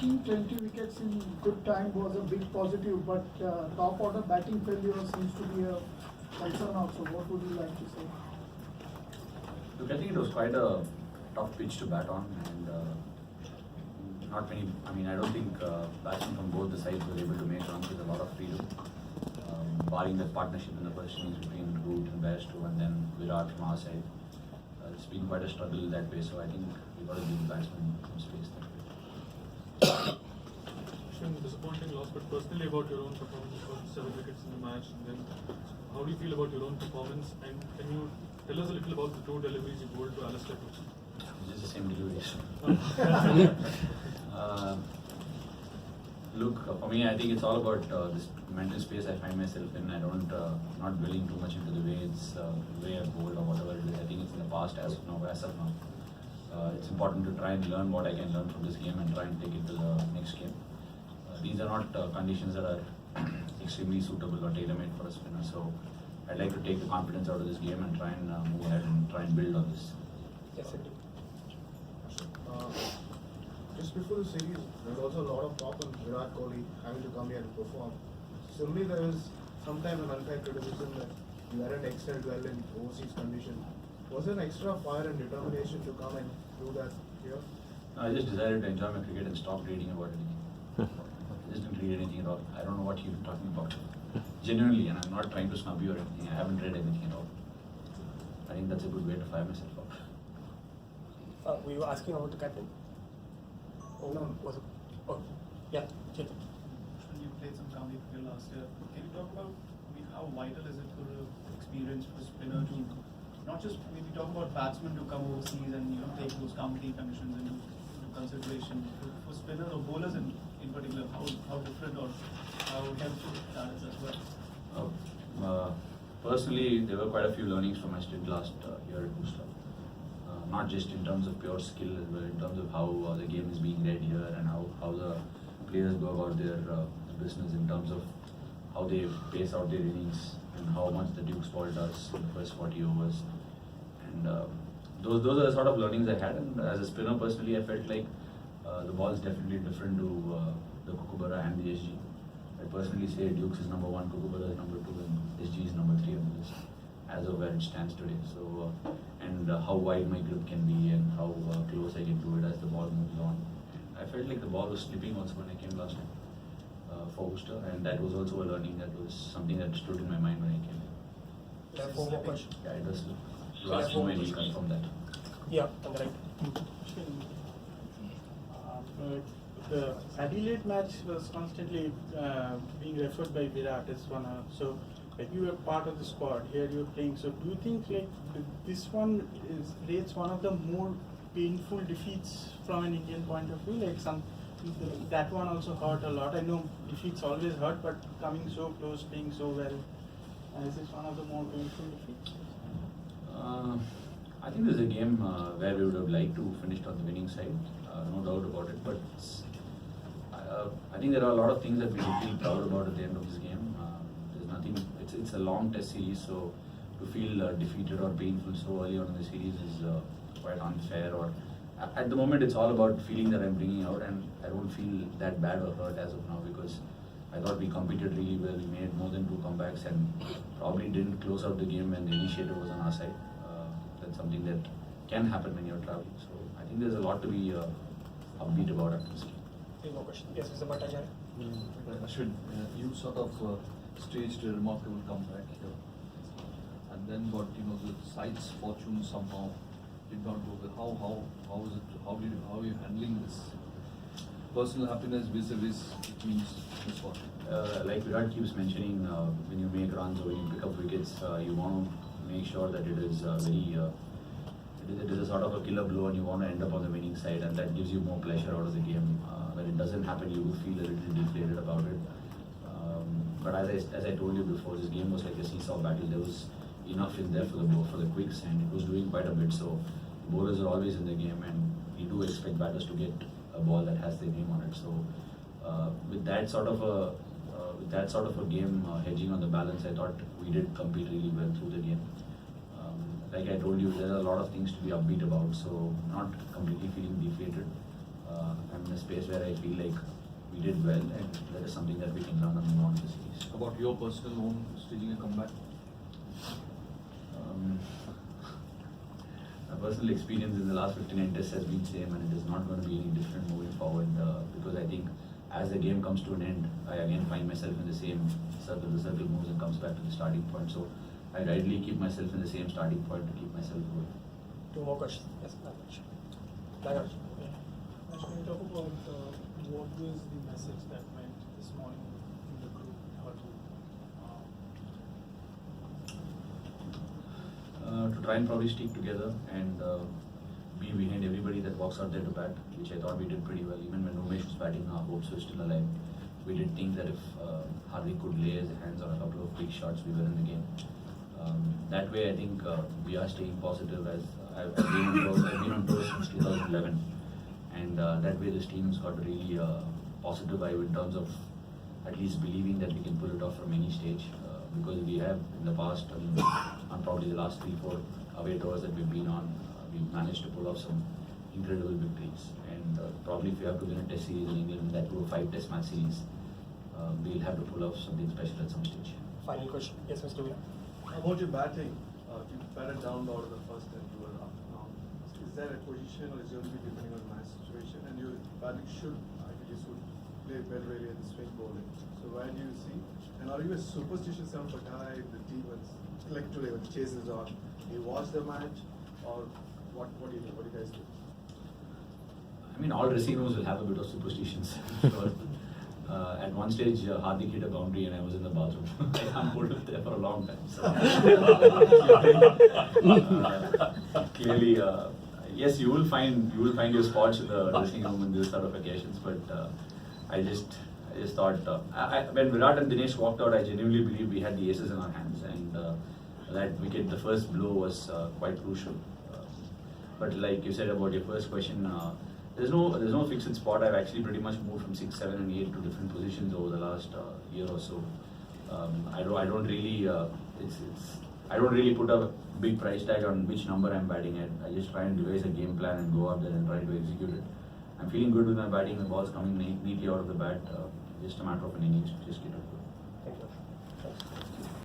taking 20 wickets in good time was a big positive, but top order batting failure seems to be a concern also. What would you like to say? Look, I think it was quite a tough pitch to bat on, and not many. I mean, I don't think batsmen from both the sides were able to make runs with a lot of freedom. Barring that partnership in the first innings between Root and Edgbasto, and then Virat from our side, it's been quite a struggle that way. So I think we got to give the batsmen some space that way. Disappointing loss, but personally about your own performance, you got 7 wickets in the match, and then how do you feel about your own performance? And can you tell us a little about the 2 deliveries you bowled to Alistair? Which is the same deliveries. Look, for me, I think it's all about this mental space I find myself in. I don't, not dwelling too much into the way it's, the way I've bowled or whatever it is. I think it's in the past as of now. It's important to try and learn what I can learn from this game and try and take it to the next game. These are not conditions that are extremely suitable or tailor-made for a spinner. So I'd like to take the confidence out of this game and try and move ahead and try and build on this. Yes, indeed. Just before the series, there was also a lot of talk on Virat Kohli having to come here and perform. Similarly, there is sometimes an unfair criticism that you hadn't excelled well in overseas conditions. Was there an extra fire and determination to come and do that here? I just decided to enjoy my cricket and stop reading about anything. I just didn't read anything at all. I don't know what you're talking about. Genuinely, and I'm not trying to snub you or anything. I haven't read anything at all. I think that's a good way to fire myself out. Were you asking about the captain? Oh, no. Was it? Oh, yeah. Chetan. You played some county cricket last year. Can you talk about how vital is it for an experienced spinner to not just maybe talk about batsmen to come overseas and take those county conditions into consideration for spinners or bowlers in particular? How different or how helpful that is as well? Personally, there were quite a few learnings from my stint last year at Booster. Not just in terms of pure skill, but in terms of how the game is being read here and how the players go about their business in terms of how they pace out their innings and how much the Duke's ball does in the first 40 overs. And those are the sort of learnings I had. And as a spinner, personally, I felt like the ball is definitely different to the Kookaburra and the SG. I personally say Dukes is number 1, Kookaburra is number 2, and SG is number 3 on the list, as of where it stands today. So, how wide my grip can be and how close I can do it as the ball moves on. I felt like the ball was slipping also when I came last time for Worcester, and that was also a learning. That was something that stood in my mind when I came here. Can I have 4 more questions? Yeah, it does. You asked him and he confirmed that. Yeah, on the right. The Adelaide match was constantly being referred by Virat as one. So you were part of the squad. Here you were playing. So do you think this one rates one of the more painful defeats from an Indian point of view? That one also hurt a lot. I know defeats always hurt, but coming so close, playing so well, is this one of the more painful defeats? I think there's a game where we would have liked to finish on the winning side, no doubt about it. But I think there are a lot of things that we feel proud about at the end of this game. There's nothing. It's a long test series, so to feel defeated or painful so early on in the series is quite unfair. Or at the moment, it's all about feeling that I'm bringing out, and I don't feel that bad or hurt as of now because I thought we competed really well. We made more than 2 comebacks and probably didn't close out the game when the initiative was on our side. That's something that can happen when you're traveling. So I think there's a lot to be upbeat about after this game. 3 more questions. Yes, Mr. Bhattacharya. Ashwin, you sort of staged a remarkable comeback here, and then got the side's fortune somehow did not go well. How is it? How are you handling this? Personal happiness vis-a-vis it means misfortune. Like Virat keeps mentioning, when you make runs or when you pick up wickets, you want to make sure that it is it is a sort of a killer blow and you want to end up on the winning side, and that gives you more pleasure out of the game. When it doesn't happen, you feel a little deflated about it. But as I told you before, this game was like a seesaw battle. There was enough in there for the quicks, and it was doing quite a bit. So bowlers are always in the game, and we do expect batters to get a ball that has their name on it. So with that sort of a game hedging on the balance, I thought we did compete really well through the game. Like I told you, there are a lot of things to be upbeat about, so not completely feeling deflated. I'm space where I feel like we did well, and that is something that we can learn and move on to the series. About your personal own staging a comeback? My personal experience in the last 59 tests has been same, and it is not going to be any different moving forward because I think as the game comes to an end, I again find myself in the same circle. The circle moves and comes back to the starting point. So I ideally keep myself in the same starting point to keep myself going. Two more questions. Yes, Palash. Palash. Can you talk about what was the message that went this morning in the group huddle? To try and probably stick together and be behind everybody that walks out there to bat, which I thought we did pretty well. Even when Umesh was batting, our hopes were still alive. We did think that if Hardik could lay his hands on a couple of big shots, we were in the game. That way, I think we are staying positive. As I've been on tour since 2011, and that way this team's got a really positive vibe in terms of at least believing that we can pull it off from any stage. Because we have in the past, on probably the last 3-4 away tours that we've been on, we've managed to pull off some incredible victories. And probably if we have to win a test series in England, that too a 5-test match series, we'll have to pull off something special at some stage. Final question. Yes, Mr. Villa. About your batting, you batted down the order the first and you were up now. Is there a position or is it only depending on match situation? And your batting should, I think, play better really in the swing bowling. So where do you see? And are you a superstitious kind of a guy, the team was like today when chases on? Do you watch the match or what do you do? What do you guys do? I mean, all dressing rooms will have a bit of superstitions. Sure. At one stage, Hardik hit a boundary and I was in the bathroom. I'm pulled there for a long time. So, clearly, yes, you will find your spots in the dressing room in this sort of occasions. But I just thought when Virat and Dinesh walked out, I genuinely believe we had the aces in our hands, and that wicket, the first blow, was quite crucial. But like you said about your first question. There's no fixed spot. I've actually pretty much moved from 6, 7, and 8 to different positions over the last year or so. I don't really put a big price tag on which number I'm batting at. I just try and devise a game plan and go out there and try to execute it. I'm feeling good with my batting. The ball's coming neatly out of the bat. Just a matter of an innings to just get it.